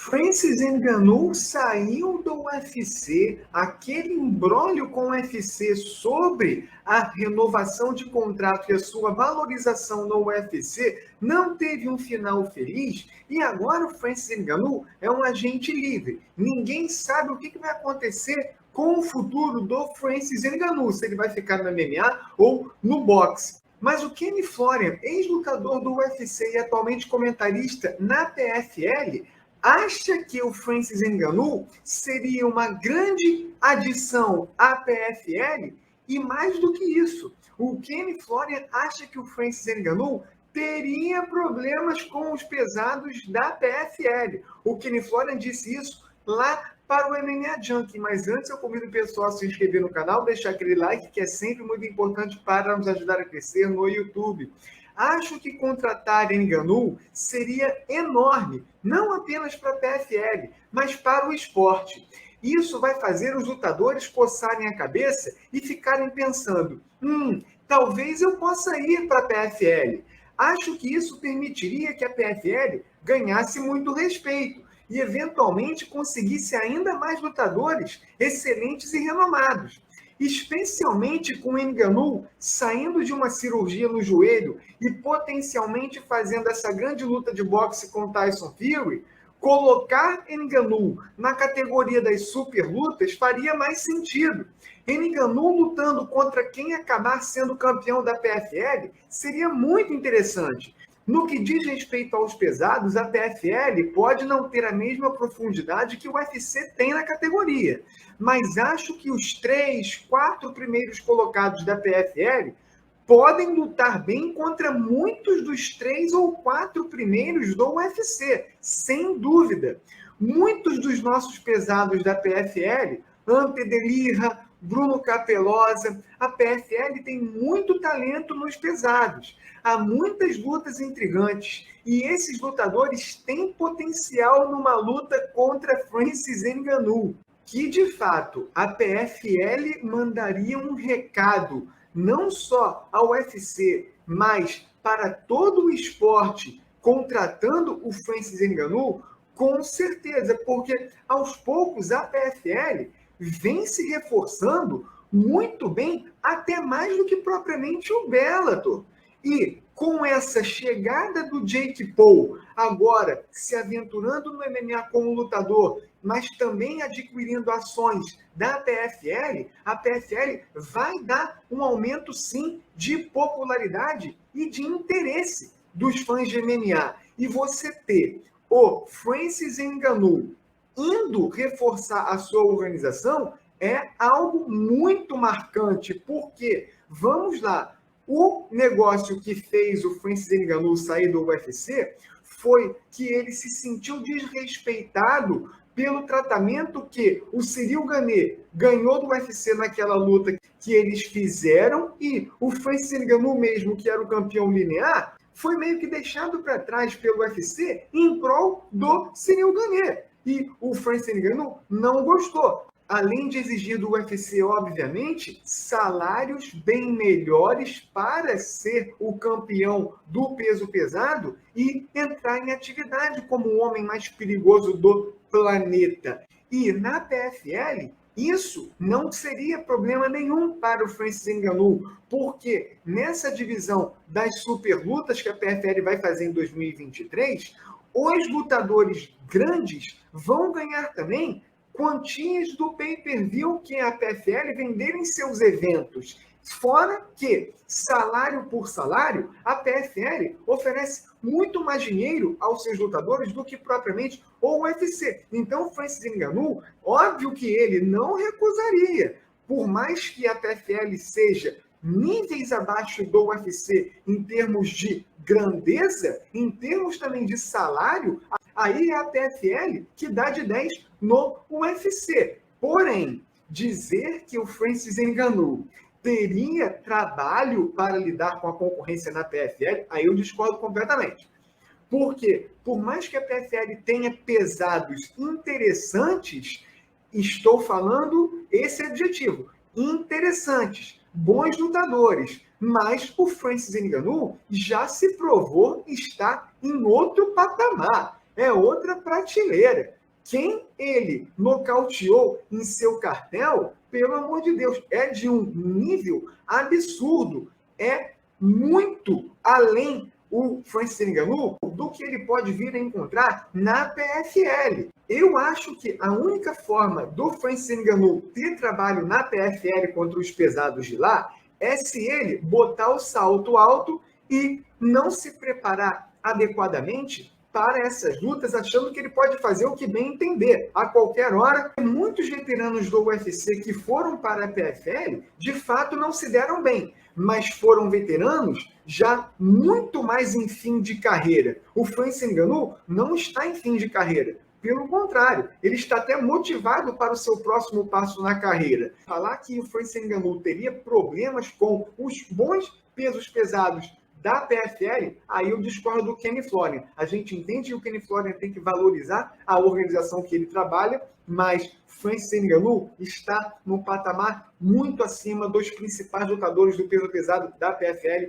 Francis Ngannou saiu do UFC, aquele imbróglio com o UFC sobre a renovação de contrato e a sua valorização no UFC não teve um final feliz e agora o Francis Ngannou é um agente livre. Ninguém sabe o que vai acontecer com o futuro do Francis Ngannou, se ele vai ficar no MMA ou no boxe. Mas o Kenny Florian, ex-lutador do UFC e atualmente comentarista na PFL, acha que o Francis Ngannou seria uma grande adição à PFL e mais do que isso, o Kenny Florian acha que o Francis Ngannou teria problemas com os pesados da PFL. O Kenny Florian disse isso lá para o MMA Junkie, mas antes eu convido o pessoal a se inscrever no canal, deixar aquele like que é sempre muito importante para nos ajudar a crescer no YouTube. Acho que contratar Ngannou seria enorme, não apenas para a PFL, mas para o esporte. Isso vai fazer os lutadores coçarem a cabeça e ficarem pensando, talvez eu possa ir para a PFL. Acho que isso permitiria que a PFL ganhasse muito respeito e, eventualmente, conseguisse ainda mais lutadores excelentes e renomados. Especialmente com o Ngannou saindo de uma cirurgia no joelho e potencialmente fazendo essa grande luta de boxe com Tyson Fury, colocar Ngannou na categoria das super lutas faria mais sentido. Ngannou lutando contra quem acabar sendo campeão da PFL seria muito interessante. No que diz respeito aos pesados, a PFL pode não ter a mesma profundidade que o UFC tem na categoria, mas acho que os 3, 4 primeiros colocados da PFL podem lutar bem contra muitos dos 3 ou 4 primeiros do UFC, sem dúvida. Muitos dos nossos pesados da PFL, Ante Delirra, Bruno Capelosa, a PFL tem muito talento nos pesados. Há muitas lutas intrigantes e esses lutadores têm potencial numa luta contra Francis Ngannou, que de fato a PFL mandaria um recado não só ao UFC, mas para todo o esporte, contratando o Francis Ngannou, com certeza, porque aos poucos a PFL vem se reforçando muito bem, até mais do que propriamente o Bellator. E com essa chegada do Jake Paul, agora se aventurando no MMA como lutador, mas também adquirindo ações da PFL, a PFL vai dar um aumento, sim, de popularidade e de interesse dos fãs de MMA. E você ter o Francis Ngannou indo reforçar a sua organização é algo muito marcante, porque, vamos lá, o negócio que fez o Francis Ngannou sair do UFC foi que ele se sentiu desrespeitado pelo tratamento que o Cyril Gane ganhou do UFC naquela luta que eles fizeram e o Francis Ngannou mesmo, que era o campeão linear, foi meio que deixado para trás pelo UFC em prol do Cyril Gane. E o Francis Ngannou não gostou. Além de exigir do UFC, obviamente, salários bem melhores para ser o campeão do peso pesado e entrar em atividade como o homem mais perigoso do planeta. E na PFL, isso não seria problema nenhum para o Francis Ngannou, porque nessa divisão das superlutas que a PFL vai fazer em 2023, os lutadores grandes vão ganhar também quantias do pay-per-view que a PFL vender em seus eventos. Fora que, salário por salário, a PFL oferece muito mais dinheiro aos seus lutadores do que propriamente o UFC. Então, o Francis Ngannou, óbvio que ele não recusaria, por mais que a PFL seja níveis abaixo do UFC em termos de grandeza, em termos também de salário, aí é a PFL que dá de 10 no UFC. Porém, dizer que o Francis Ngannou teria trabalho para lidar com a concorrência na PFL, aí eu discordo completamente. Porque, por mais que a PFL tenha pesados interessantes, estou falando esse objetivo, interessantes, bons lutadores, mas o Francis Ngannou já se provou estar em outro patamar. é outra prateleira. Quem ele nocauteou em seu cartel, pelo amor de Deus, é de um nível absurdo. É muito além o Francis Ngannou do que ele pode vir a encontrar na PFL. Eu acho que a única forma do Francis Ngannou ter trabalho na PFL contra os pesados de lá é se ele botar o salto alto e não se preparar adequadamente para essas lutas, achando que ele pode fazer o que bem entender a qualquer hora. Muitos veteranos do UFC que foram para a PFL, de fato, não se deram bem, mas foram veteranos já muito mais em fim de carreira. O Francis Ngannou não está em fim de carreira. Pelo contrário, ele está até motivado para o seu próximo passo na carreira. Falar que o Francis Ngannou teria problemas com os bons pesos pesados da PFL, aí eu discordo do Kenny Florian. A gente entende que o Kenny Florian tem que valorizar a organização que ele trabalha, mas Francis Ngannou está num patamar muito acima dos principais lutadores do peso pesado da PFL.